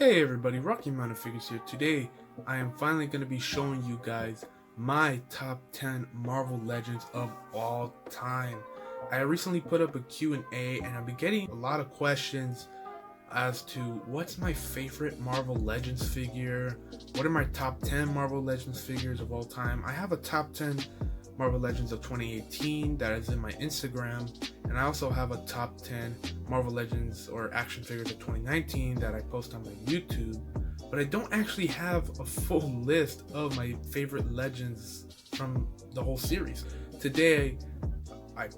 Hey everybody, Rocky Mountain Figures here. Today, I am finally going to be showing you guys my top 10 Marvel Legends of all time. I recently put up a Q&A and I've been getting a lot of questions as to what's my favorite Marvel Legends figure, what are my top 10 Marvel Legends figures of all time. I have a top 10 Marvel Legends of 2018 that is in my Instagram, and I also have a top 10 Marvel Legends or action figures of 2019 that I post on my YouTube, but I don't actually have a full list of my favorite legends from the whole series. Today,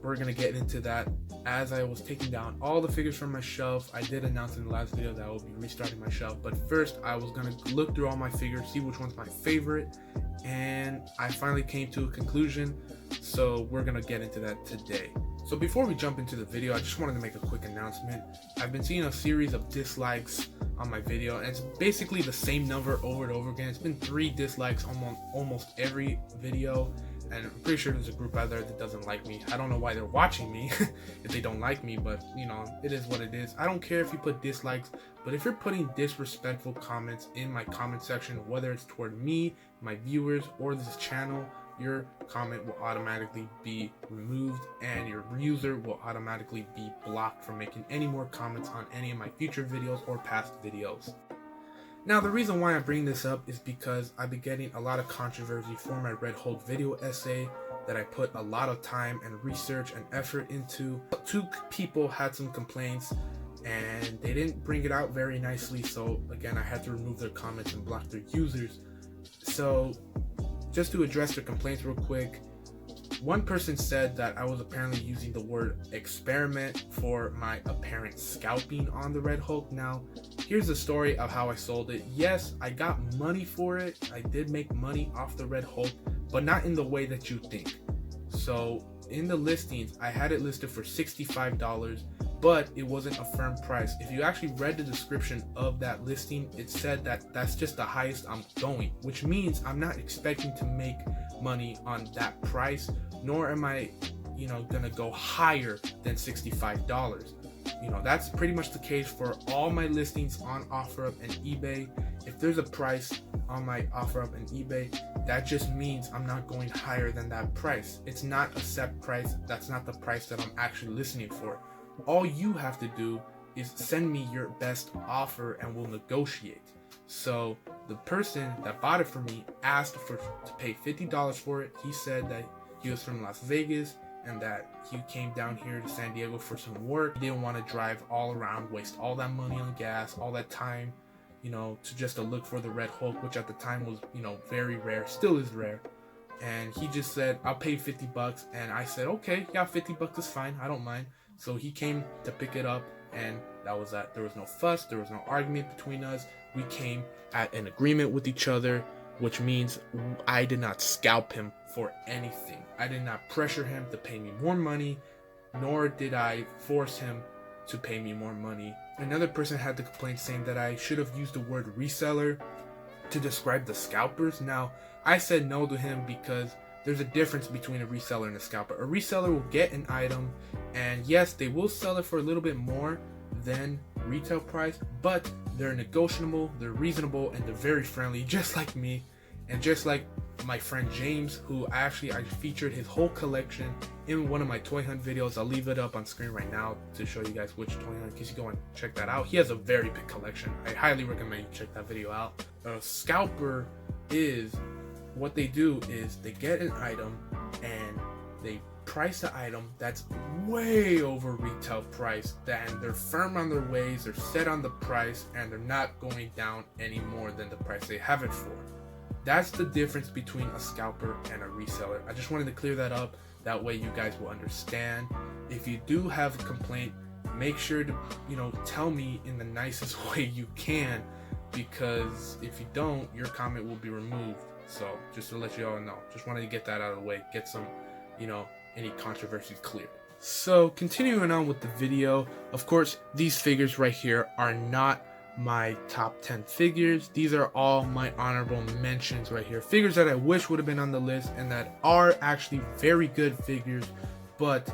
we're going to get into that. As I was taking down all the figures from my shelf, I did announce in the last video that I will be restarting my shelf, but first I was going to look through all my figures, see which one's my favorite, and I finally came to a conclusion, so we're going to get into that today. So before we jump into the video, I just wanted to make a quick announcement. I've been seeing a series of dislikes on my video, and it's basically the same number over and over again. It's been 3 dislikes on almost every video, and I'm pretty sure there's a group out there that doesn't like me. I don't know why they're watching me if they don't like me, but you know, it is what it is. I don't care if you put dislikes, but if you're putting disrespectful comments in my comment section, whether it's toward me, my viewers, or this channel, your comment will automatically be removed and your user will automatically be blocked from making any more comments on any of my future videos or past videos. Now, the reason why I bring this up is because I've been getting a lot of controversy for my Red Hulk video essay that I put a lot of time and research and effort into. 2 people had some complaints and they didn't bring it out very nicely, so again I had to remove their comments and block their users. So just to address their complaints real quick, one person said that I was apparently using the word experiment for my apparent scalping on the Red Hulk. Now, here's the story of how I sold it. Yes, I got money for it. I did make money off the Red Hulk, but not in the way that you think. So in the listings, I had it listed for $65, but it wasn't a firm price. If you actually read the description of that listing, it said that that's just the highest I'm going, which means I'm not expecting to make money on that price, nor am I, gonna go higher than $65. That's pretty much the case for all my listings on OfferUp and eBay. If there's a price on my OfferUp and eBay, that just means I'm not going higher than that price. It's not a set price. That's not the price that I'm actually listening for. All you have to do is send me your best offer and we'll negotiate. So the person that bought it for me asked to pay $50 for it. He said that he was from Las Vegas and that he came down here to San Diego for some work. He didn't want to drive all around, waste all that money on gas, all that time, to look for the Red Hulk, which at the time was, very rare, still is rare. And he just said, I'll pay $50. And I said, okay, yeah, $50 is fine. I don't mind. So he came to pick it up, and that was that. There was no fuss. There was no argument between us. We came at an agreement with each other, which means I did not scalp him for anything. I did not pressure him to pay me more money, nor did I force him to pay me more money. Another person had the complaint saying that I should have used the word reseller to describe the scalpers. Now, I said no to him because there's a difference between a reseller and a scalper. A reseller will get an item, and yes, they will sell it for a little bit more than retail price, but they're negotiable, they're reasonable, and they're very friendly, just like me, and just like my friend James, who I featured his whole collection in one of my toy hunt videos. I'll leave it up on screen right now to show you guys which toy hunt, in case you go and check that out. He has a very big collection. I highly recommend you check that video out. A scalper is, what they do is they get an item and they price the item that's way over retail price, and they're firm on their ways, they're set on the price, and they're not going down any more than the price they have it for. That's the difference between a scalper and a reseller. I just wanted to clear that up. That way you guys will understand. If you do have a complaint, make sure to, tell me in the nicest way you can, because if you don't, your comment will be removed. So just to let you all know, just wanted to get that out of the way, get some, any controversy cleared. So continuing on with the video, of course, these figures right here are not my top 10 figures. These are all my honorable mentions right here. Figures that I wish would have been on the list and that are actually very good figures, but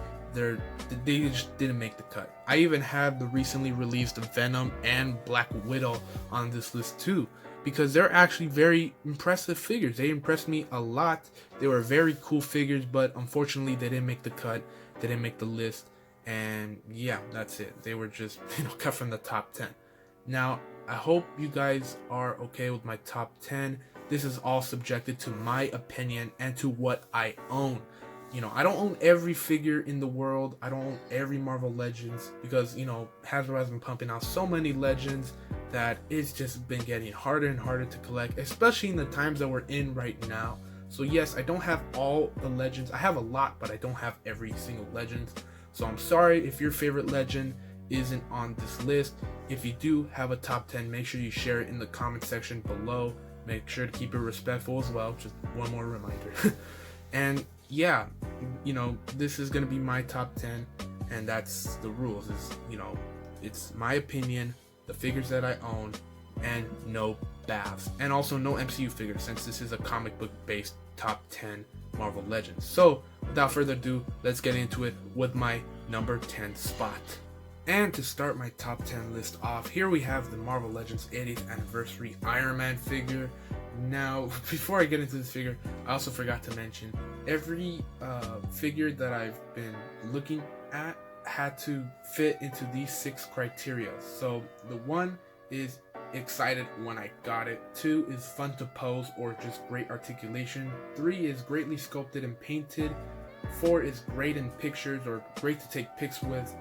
they just didn't make the cut. I even have the recently released Venom and Black Widow on this list too, because they're actually very impressive figures. They impressed me a lot. They were very cool figures, but unfortunately they didn't make the cut. They didn't make the list, and yeah, that's it. They were just, cut from the top 10. Now, I hope you guys are okay with my top 10. This is all subjected to my opinion and to what I own. I don't own every figure in the world. I don't own every Marvel Legends because, Hasbro has been pumping out so many Legends that it's just been getting harder and harder to collect, especially in the times that we're in right now. So yes, I don't have all the Legends. I have a lot, but I don't have every single Legend. So I'm sorry if your favorite Legend isn't on this list. If you do have a top 10, make sure you share it in the comment section below. Make sure to keep it respectful as well. Just one more reminder. And yeah, this is gonna be my top 10, and that's the rules. It's my opinion, the figures that I own, and no baths, and also no MCU figures, since this is a comic book based top 10 Marvel Legends. So without further ado, let's get into it with my number 10 spot. And to start my top 10 list off, here we have the Marvel Legends 80th Anniversary Iron Man figure. Now, before I get into this figure, I also forgot to mention, every figure that I've been looking at had to fit into these 6 criteria. So the 1 is excited when I got it, 2 is fun to pose or just great articulation, 3 is greatly sculpted and painted, 4 is great in pictures or great to take pics with,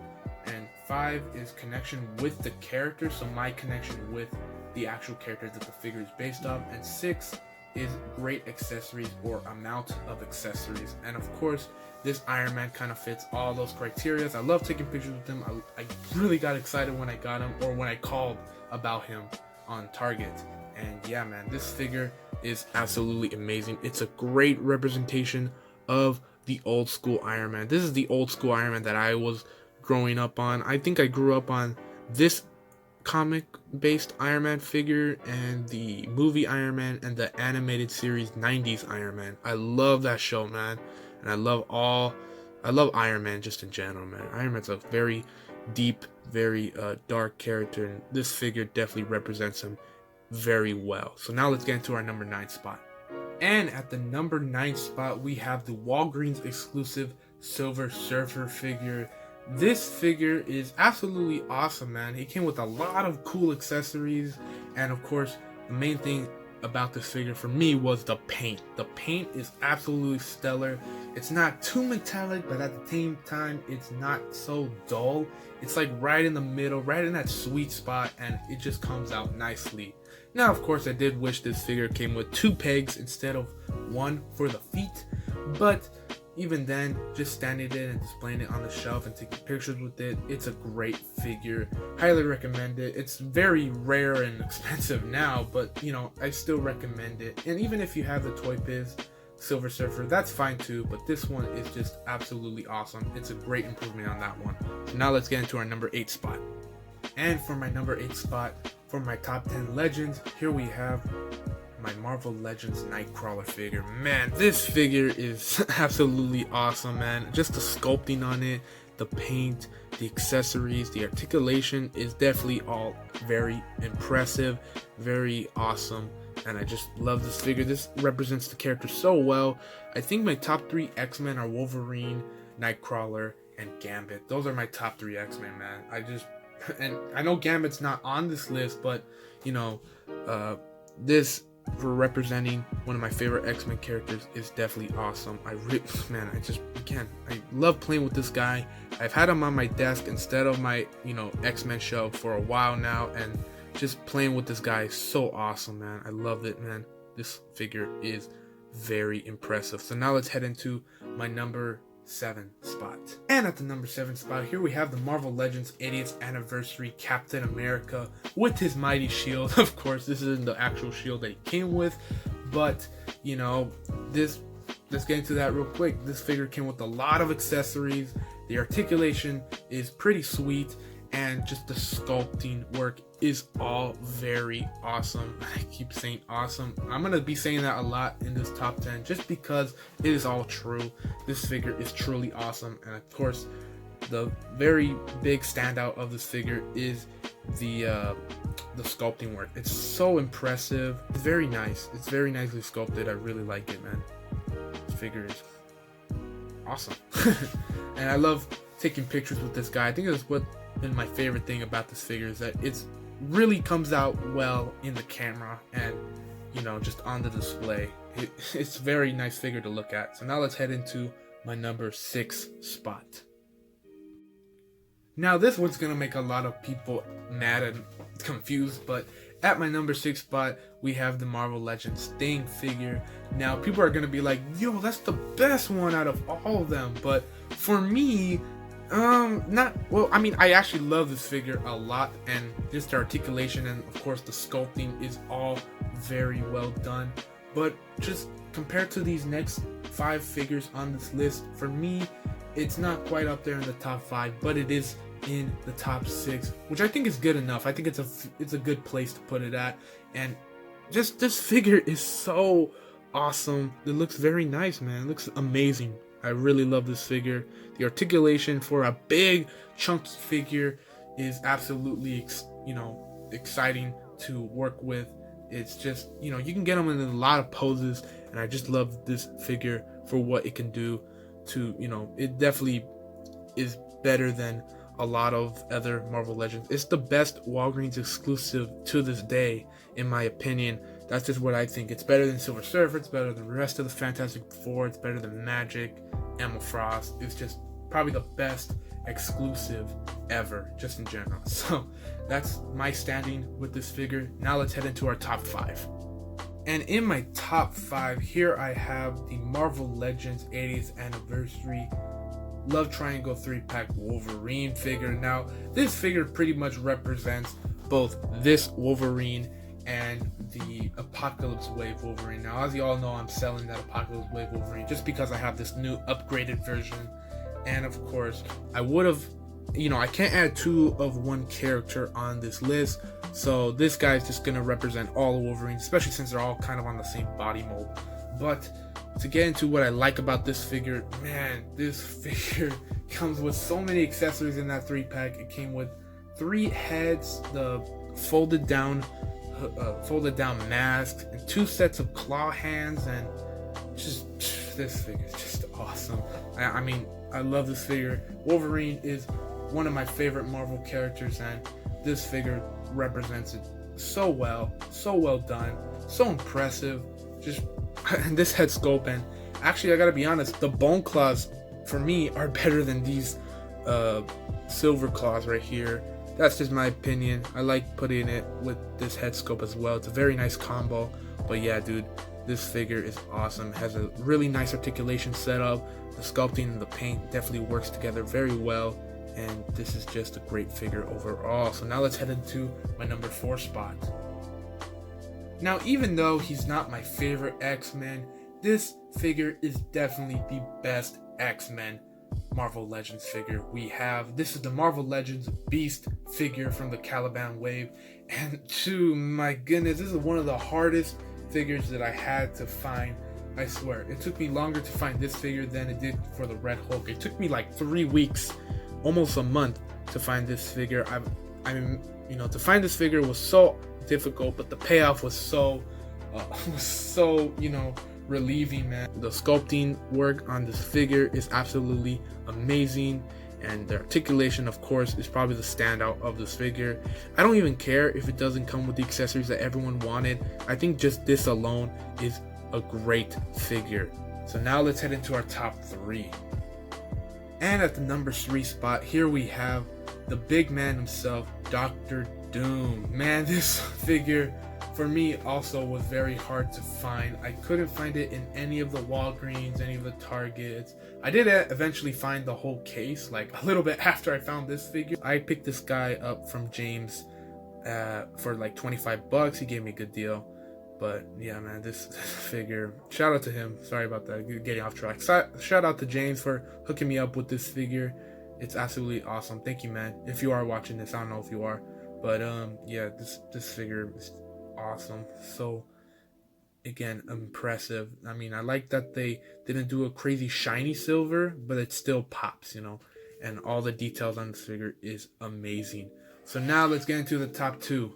and 5 is connection with the character, so my connection with the actual characters that the figure is based off, and 6 is great accessories or amount of accessories. And of course, this Iron Man kind of fits all those criteria. I love taking pictures with him. I really got excited when I got him, or when I called about him on Target. And yeah, man, this figure is absolutely amazing. It's a great representation of the old school Iron Man. This is the old school Iron Man that I was growing up on. I think I grew up on this comic based Iron Man figure and the movie Iron Man and the animated series 90s Iron Man. I love that show, man, and I love Iron Man just in general, man. Iron Man's a very deep, very dark character, and this figure definitely represents him very well. So now let's get into our number 9 spot. And at the number 9 spot, we have the Walgreens exclusive Silver Surfer figure. This figure is absolutely awesome, man. He came with a lot of cool accessories, and of course, the main thing about this figure for me was the paint. The paint is absolutely stellar. It's not too metallic, but at the same time, it's not so dull. It's like right in the middle, right in that sweet spot, and it just comes out nicely. Now, of course, I did wish this figure came with 2 pegs instead of 1 for the feet, but even then, just standing it and displaying it on the shelf and taking pictures with it, it's a great figure. Highly recommend it. It's very rare and expensive now, but I still recommend it. And even if you have the Toy Biz Silver Surfer, that's fine too, but this one is just absolutely awesome. It's a great improvement on that one. So now let's get into our number 8 spot. And for my number 8 spot, for my top 10 Legends, here we have my Marvel Legends Nightcrawler figure. Man, this figure is absolutely awesome, man. Just the sculpting on it, the paint, the accessories, the articulation is definitely all very impressive, very awesome, and I just love this figure. This represents the character so well. I think my top 3 X-Men are Wolverine, Nightcrawler, and Gambit. Those are my top 3 X-Men, man. And I know Gambit's not on this list, but this for representing one of my favorite X-Men characters is definitely awesome. I love playing with this guy. I've had him on my desk instead of my X-Men shelf for a while now, and just playing with this guy is so awesome, man. I love it, man. This figure is very impressive. So now let's head into my number 7 spot. And at the number 7 spot, here we have the Marvel Legends 80th Anniversary Captain America with his mighty shield. Of course, this isn't the actual shield that he came with, but let's get into that real quick. This figure came with a lot of accessories. The articulation is pretty sweet, and just the sculpting work is all very awesome. I keep saying awesome. I'm gonna be saying that a lot in this top 10 just because it is all true. This figure is truly awesome, and of course the very big standout of this figure is the sculpting work. It's so impressive. It's very nice. It's very nicely sculpted. I really like it, man. This figure is awesome. And I love taking pictures with this guy. I think that's what been my favorite thing about this figure, is that it's really comes out well in the camera and, you know, just on the display. It's a very nice figure to look at. So now let's head into my number 6 spot. Now this one's gonna make a lot of people mad and confused, but at my number 6 spot we have the Marvel Legends Dayne figure. Now people are gonna be like, yo, that's the best one out of all of them, but for me, not well. I mean, I actually love this figure a lot, and just the articulation and of course the sculpting is all very well done. But just compared to these next 5 figures on this list, for me, it's not quite up there in the top 5, but it is in the top 6, which I think is good enough. I think it's a good place to put it at, and just this figure is so awesome. It looks very nice, man. It looks amazing. I really love this figure. The articulation for a big chunky figure is absolutely exciting to work with. It's just, you know, you can get them in a lot of poses, and I just love this figure for what it can do. To, you know, it definitely is better than a lot of other Marvel Legends. It's the best Walgreens exclusive to this day, in my opinion. That's just what I think. It's better than Silver Surfer. It's better than the rest of the Fantastic Four. It's better than Magic, Emma Frost. It's just probably the best exclusive ever, just in general. So that's my standing with this figure. Now let's head into our top 5. And in my top 5, here I have the Marvel Legends 80th Anniversary Love Triangle 3-pack Wolverine figure. Now, this figure pretty much represents both this Wolverine and the Apocalypse Wave Wolverine. Now, as you all know, I'm selling that Apocalypse Wave Wolverine just because I have this new upgraded version. And of course, I would have, you know, I can't add 2 of 1 character on this list. So this guy's just gonna represent all Wolverines, especially since they're all kind of on the same body mold. But to get into what I like about this figure, man, this figure comes with so many accessories in that 3-pack. It came with 3 heads, the folded down mask, and 2 sets of claw hands, and just this figure is just awesome. I mean, I love this figure. Wolverine is one of my favorite Marvel characters, and this figure represents it so well done, so impressive. Just this head sculpt, and actually I gotta be honest, the bone claws for me are better than these silver claws right here. That's just my opinion. I like putting it with this head sculpt as well. It's a very nice combo. But yeah, dude, this figure is awesome. It has a really nice articulation setup. The sculpting and the paint definitely works together very well, and this is just a great figure overall. So now let's head into my number 4 spot. Now, even though he's not my favorite X-Men, this figure is definitely the best X-Men Marvel Legends figure we have. This is the Marvel Legends Beast figure from the Caliban wave, and my goodness, this is one of the hardest figures that I had to find. I swear, it took me longer to find this figure than it did for the Red Hulk. It took me like 3 weeks, almost a month, to find this figure. To find this figure was so difficult, but the payoff was so relieving, man. The sculpting work on this figure is absolutely amazing, and the articulation, of course, is probably the standout of this figure. I don't even care if it doesn't come with the accessories that everyone wanted. I think just this alone is a great figure. So now let's head into our top 3. And at the number 3 spot, here we have the big man himself, Dr. Doom. Man, this figure for me also was very hard to find. I couldn't find it in any of the Walgreens, any of the Targets. I did eventually find the whole case, like a little bit after I found this figure. I picked this guy up from James for like $25. He gave me a good deal. But yeah, man, this figure, shout out to him. Sorry about that, getting off track. Shout out to James for hooking me up with this figure. It's absolutely awesome. Thank you, man. If you are watching this, I don't know if you are, but yeah, this figure is awesome. So again, impressive. I mean, I like that they didn't do a crazy shiny silver, but it still pops, you know. and all the details on this figure is amazing. So now let's get into the top 2.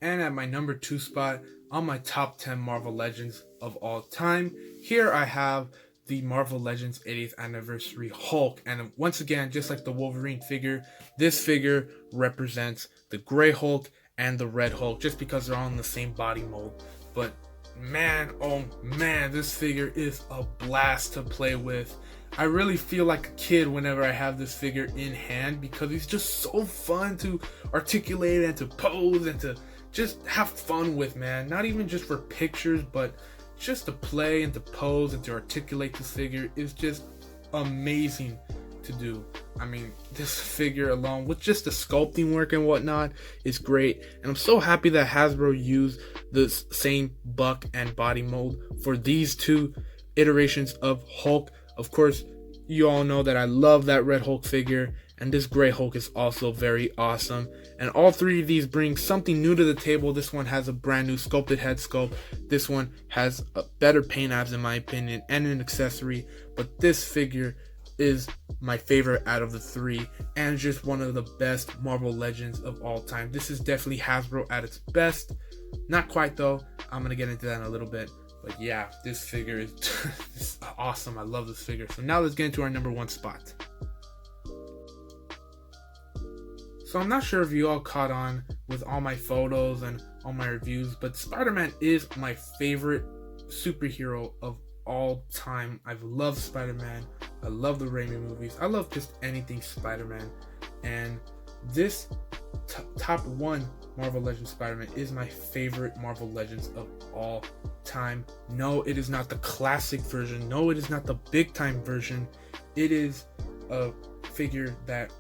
And at my number 2 spot on my top 10 Marvel Legends of all time, here I have the Marvel Legends 80th Anniversary Hulk. And once again, just like the Wolverine figure, this figure represents the Gray Hulk and the Red Hulk, just because they're all in the same body mold. But man, oh man, this figure is a blast to play with. I really feel like a kid whenever I have this figure in hand, because he's just so fun to articulate and to pose and to just have fun with, man. Not even just for pictures, but just to play and to pose and to articulate this figure is just amazing to do. I mean, this figure alone, with just the sculpting work and whatnot, is great. And I'm so happy that Hasbro used the same buck and body mold for these 2 iterations of Hulk. Of course, you all know that I love that Red Hulk figure, and this Gray Hulk is also very awesome. And all 3 of these bring something new to the table. This one has a brand new sculpted head sculpt. This one has a better paint apps in my opinion, and an accessory. But this figure is my favorite out of the 3, and just one of the best Marvel Legends of all time. This is definitely Hasbro at its best. Not quite though. I'm gonna get into that in a little bit. But yeah, this figure is is awesome. I love this figure. So now let's get into our number 1 spot. So I'm not sure if you all caught on with all my photos and all my reviews, but Spider-Man is my favorite superhero of all time. I've loved Spider-Man. I love the Raimi movies. I love just anything Spider-Man. And this top 1 Marvel Legends Spider-Man is my favorite Marvel Legends of all time. No, it is not the classic version. No, it is not the big time version. It is a figure that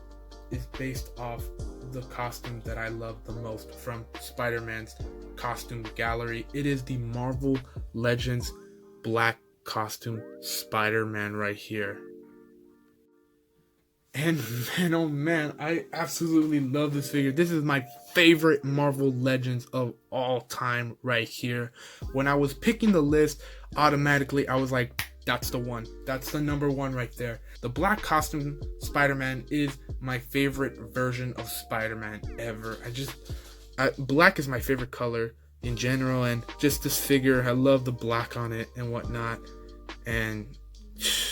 is based off the costume that I love the most from Spider-Man's costume gallery. It is the Marvel Legends black costume Spider-Man right here. And man, oh man, I absolutely love this figure. This is my favorite Marvel Legends of all time right here. When I was picking the list, automatically I was like, that's the one. That's the number 1 right there. The black costume Spider-Man is my favorite version of Spider-Man ever. Black is my favorite color in general, and just this figure, I love the black on it and whatnot. And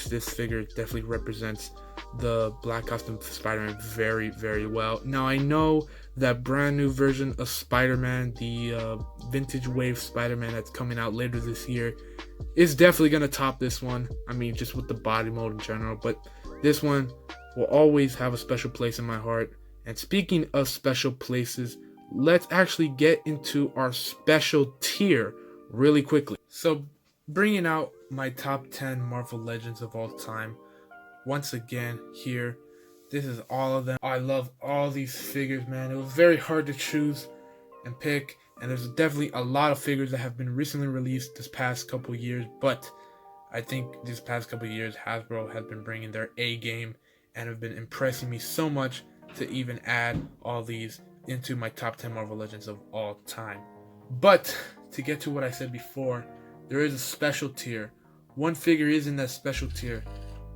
this figure definitely represents the black costume Spider-Man very, very well. Now I know that brand new version of Spider-Man, the vintage wave Spider-Man that's coming out later this year, is definitely gonna top this one. I mean, just with the body mold in general, but this one will always have a special place in my heart. And speaking of special places, let's actually get into our special tier really quickly. So bringing out my top 10 Marvel Legends of all time. Once again, here, this is all of them. I love all these figures, man. It was very hard to choose and pick, and there's definitely a lot of figures that have been recently released this past couple years, but I think these past couple years, Hasbro has been bringing their A game and have been impressing me so much to even add all these into my top 10 Marvel Legends of all time. But to get to what I said before, there is a special tier. One figure is in that special tier,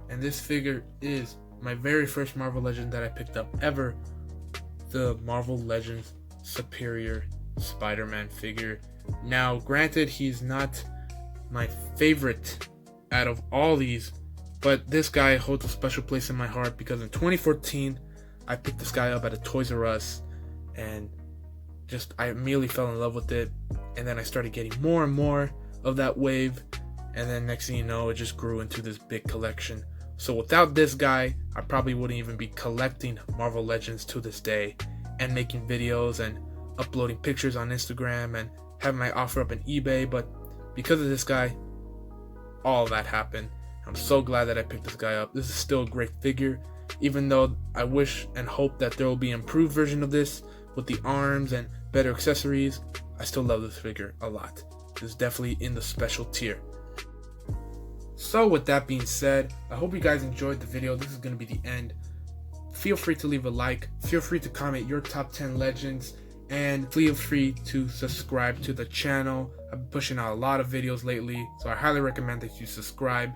and this figure is my very first Marvel Legend that I picked up ever, the Marvel Legends Superior Spider-Man figure. Now, granted, he's not my favorite out of all these, but this guy holds a special place in my heart because in 2014, I picked this guy up at a Toys R Us, and I immediately fell in love with it, and then I started getting more and more of that wave, and then next thing you know, it just grew into this big collection. So without this guy, I probably wouldn't even be collecting Marvel Legends to this day and making videos and uploading pictures on Instagram and having my offer up on eBay. But because of this guy, all that happened. I'm so glad that I picked this guy up. This is still a great figure, even though I wish and hope that there will be an improved version of this with the arms and better accessories. I still love this figure a lot. This is definitely in the special tier. So with that being said, I hope you guys enjoyed the video. This is going to be the end. Feel free to leave a like. Feel free to comment your top 10 legends. And feel free to subscribe to the channel. I've been pushing out a lot of videos lately, so I highly recommend that you subscribe.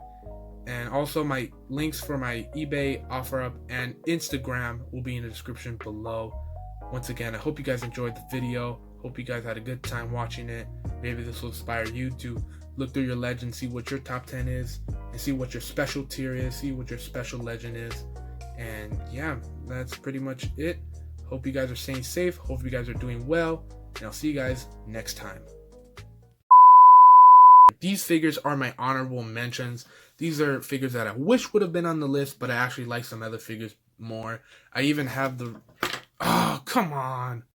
And also my links for my eBay offer up and Instagram will be in the description below. Once again, I hope you guys enjoyed the video. Hope you guys had a good time watching it. Maybe this will inspire you to look through your legend, see what your top 10 is, and see what your special tier is, see what your special legend is. And yeah, that's pretty much it. Hope you guys are staying safe. Hope you guys are doing well. And I'll see you guys next time. These figures are my honorable mentions. These are figures that I wish would have been on the list, but I actually like some other figures more. I even have the... Oh, come on.